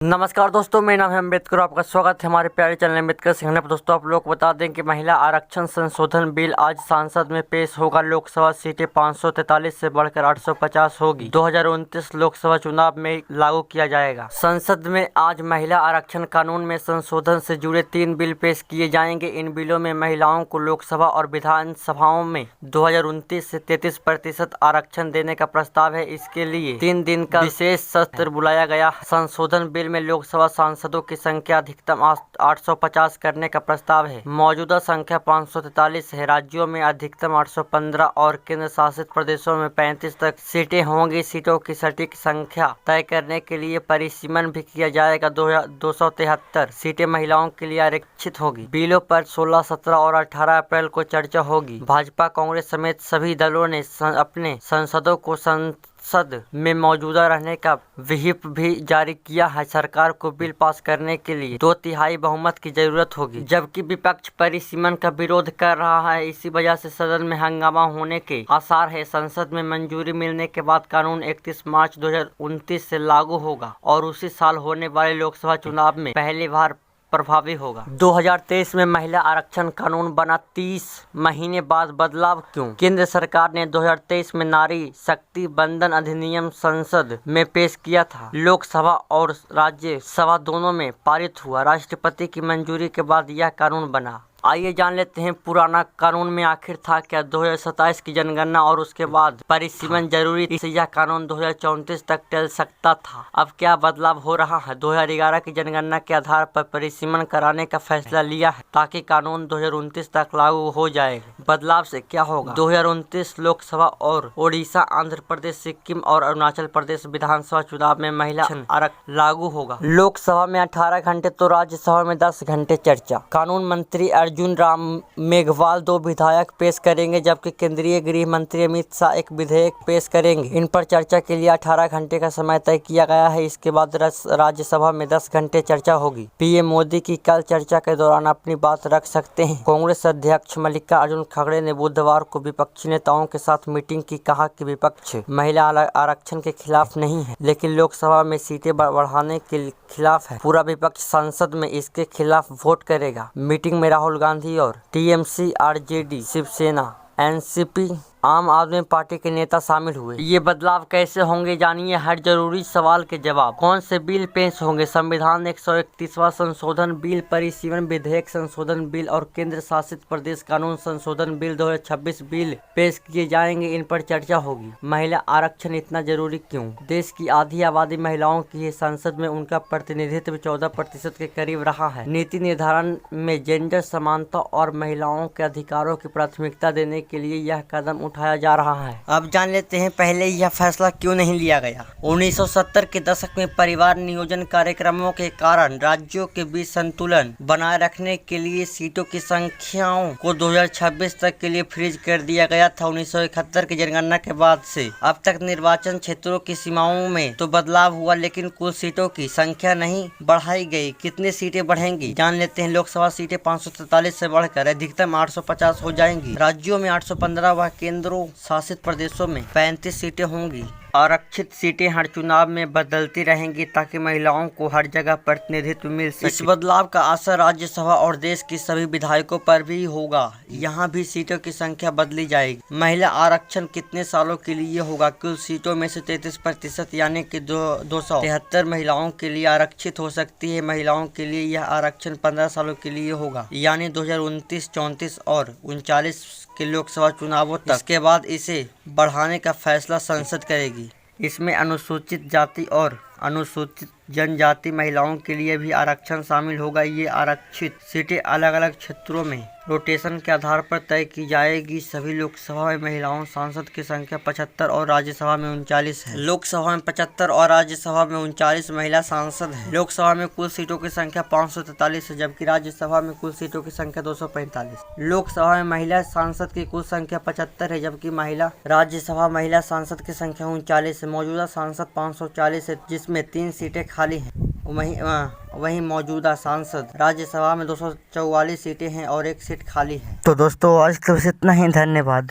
नमस्कार दोस्तों, मेरा नाम है अम्बेडकर। आपका स्वागत है हमारे प्यारे चैनल अम्बेडकर सिंह पर। दोस्तों, आप लोग को बता दें कि महिला आरक्षण संशोधन बिल आज संसद में पेश होगा। लोकसभा सीटें 543 से बढ़कर 850 होगी। 2029 लोकसभा चुनाव में लागू किया जाएगा। संसद में आज महिला आरक्षण कानून में संशोधन से जुड़े 3 बिल पेश किए जाएंगे। इन बिलों में महिलाओं को लोकसभा और विधानसभाओं में 2029 से 33% आरक्षण देने का प्रस्ताव है। इसके लिए 3 दिन का विशेष सत्र बुलाया गया। संशोधन बिल में लोकसभा सांसदों की संख्या अधिकतम 850 करने का प्रस्ताव है। मौजूदा संख्या 543 है। राज्यों में अधिकतम 815 और केंद्र शासित प्रदेशों में 35 तक सीटें होंगी। सीटों की सटीक संख्या तय करने के लिए परिसीमन भी किया जाएगा। 273 सीटें महिलाओं के लिए आरक्षित होगी। बिलों पर 16, 17 और 18 अप्रैल को चर्चा होगी। भाजपा, कांग्रेस समेत सभी दलों ने अपने सांसदों को संसद में मौजूदा रहने का व्हिप भी जारी किया है। सरकार को बिल पास करने के लिए 2/3 बहुमत की जरूरत होगी, जबकि विपक्ष परिसीमन का विरोध कर रहा है। इसी वजह से सदन में हंगामा होने के आसार है। संसद में मंजूरी मिलने के बाद कानून 31 मार्च 2029 से लागू होगा और उसी साल होने वाले लोकसभा चुनाव में पहली बार प्रभावी होगा। 2023 में महिला आरक्षण कानून बना, 30 महीने बाद बदलाव क्यों? केंद्र सरकार ने 2023 में नारी शक्ति बंधन अधिनियम संसद में पेश किया था। लोकसभा और राज्यसभा दोनों में पारित हुआ। राष्ट्रपति की मंजूरी के बाद यह कानून बना। आइए जान लेते हैं पुराना कानून में आखिर था क्या। 2027 की जनगणना और उसके बाद परिसीमन जरूरी थी। यह कानून 2034 तक टल सकता था। अब क्या बदलाव हो रहा है? 2011 की जनगणना के आधार पर परिसीमन कराने का फैसला लिया है ताकि कानून 2029 तक लागू हो जाएगा। बदलाव से क्या होगा? 2029 लोकसभा और ओडिशा, आंध्र प्रदेश, सिक्किम और अरुणाचल प्रदेश विधानसभा चुनाव में महिला आरक्षण लागू होगा। लोकसभा में 18 घंटे तो राज्यसभा में 10 घंटे चर्चा। कानून मंत्री अर्जुन राम मेघवाल 2 विधेयक पेश करेंगे, जबकि केंद्रीय गृह मंत्री अमित शाह एक विधेयक पेश करेंगे। इन पर चर्चा के लिए 18 घंटे का समय तय किया गया है। इसके बाद राज्यसभा में 10 घंटे चर्चा होगी। पीएम मोदी की कल चर्चा के दौरान अपनी बात रख सकते हैं। कांग्रेस अध्यक्ष मल्लिकार्जुन खड़गे ने बुधवार को विपक्षी नेताओं के साथ मीटिंग की। कहा कि विपक्ष महिला आरक्षण के खिलाफ नहीं है, लेकिन लोकसभा में सीटें बढ़ाने के खिलाफ है। पूरा विपक्ष संसद में इसके खिलाफ वोट करेगा। मीटिंग में राहुल गांधी और टीएमसी, आरजेडी, शिवसेना, एनसीपी, आम आदमी पार्टी के नेता शामिल हुए। ये बदलाव कैसे होंगे, जानिए हर जरूरी सवाल के जवाब। कौन से बिल पेश होंगे? संविधान 131वां संशोधन बिल, परिसीमन विधेयक संशोधन बिल और केंद्र शासित प्रदेश कानून संशोधन बिल 2026 बिल पेश किए जाएंगे। इन पर चर्चा होगी। महिला आरक्षण इतना जरूरी क्यों? देश की आधी आबादी महिलाओं की है। संसद में उनका प्रतिनिधित्व 14% के करीब रहा है। नीति निर्धारण में जेंडर समानता और महिलाओं के अधिकारों की प्राथमिकता देने के लिए यह कदम उठाया जा रहा है। अब जान लेते हैं पहले यह फैसला क्यों नहीं लिया गया। 1970 के दशक में परिवार नियोजन कार्यक्रमों के कारण राज्यों के बीच संतुलन बनाए रखने के लिए सीटों की संख्याओं को 2026 तक के लिए फ्रीज कर दिया गया था। 1971 की जनगणना के बाद से अब तक निर्वाचन क्षेत्रों की सीमाओं में तो बदलाव हुआ, लेकिन कुल सीटों की संख्या नहीं बढ़ाई गई। कितनी सीटें बढ़ेंगी जान लेते हैं। लोकसभा सीटें 543 से बढ़कर अधिकतम 850 हो जाएंगी। राज्यों में 815 व केंद्रों शासित प्रदेशों में 35 सीटें होंगी। आरक्षित सीटें हर चुनाव में बदलती रहेंगी ताकि महिलाओं को हर जगह प्रतिनिधित्व मिल सके। इस बदलाव का असर राज्यसभा और देश की सभी विधायकों पर भी होगा। यहाँ भी सीटों की संख्या बदली जाएगी। महिला आरक्षण कितने सालों के लिए होगा? कुल सीटों में से 33% यानी कि 273 महिलाओं के लिए आरक्षित हो सकती है। महिलाओं के लिए यह आरक्षण 15 सालों के लिए होगा, यानी 2029, 34 और 39 के लोकसभा चुनावों तक। इसके बाद इसे बढ़ाने का फैसला संसद करेगी। इसमें अनुसूचित जाति और अनुसूचित जनजाति महिलाओं के लिए भी आरक्षण शामिल होगा। ये आरक्षित सीटें अलग अलग क्षेत्रों में रोटेशन के आधार पर तय की जाएगी। सभी लोकसभा में महिलाओं सांसद की संख्या 75 और राज्यसभा में 39 है। लोकसभा में 75 और राज्यसभा में 39 महिला सांसद हैं। लोकसभा में कुल सीटों की संख्या 543 है, जबकि राज्यसभा में कुल सीटों की संख्या 245। लोकसभा में महिला सांसद की कुल संख्या 75 है, जबकि राज्यसभा महिला सांसद की संख्या 39 है। मौजूदा सांसद 540 है, जिसमें 3 सीटें खाली हैं। वहीं मौजूदा सांसद राज्यसभा में 244 सीटें हैं और 1 सीट खाली है। तो दोस्तों, आज तो बस इतना ही। धन्यवाद।